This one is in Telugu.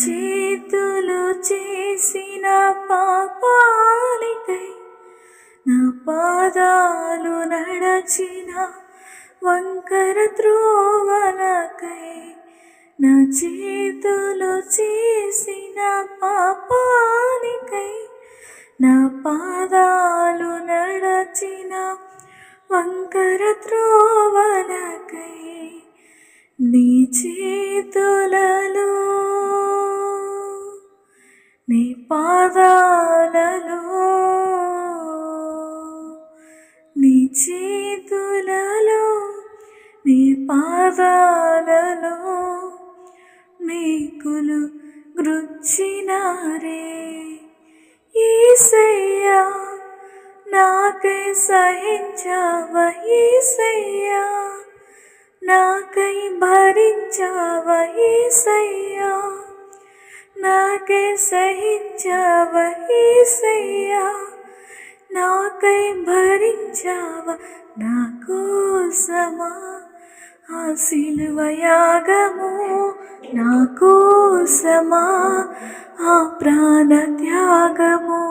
చేతులు చేసిన పాపానికై, నా పాదాలు నడచిన వంకర త్రోవలకై, నా చేతులు చేసిన పాపానికై, నా పాదాలు నడచిన వంకర త్రోవలకై, నీ చేతులలో నీ పాదాలలో నీ చేతులలో నీ పాదాలలో మేకులు గుచ్చినారే. యేసయ్యా నాకై సహించావా, యేసయ్యా నాకై భరించావా, యేసయ్యా నాకై సహించావా, యేసయ్యా నాకై భరించావా. నా కోసమా ఆ సిలువ యాగము, నా కోసమా ఆ ప్రాణ త్యాగము.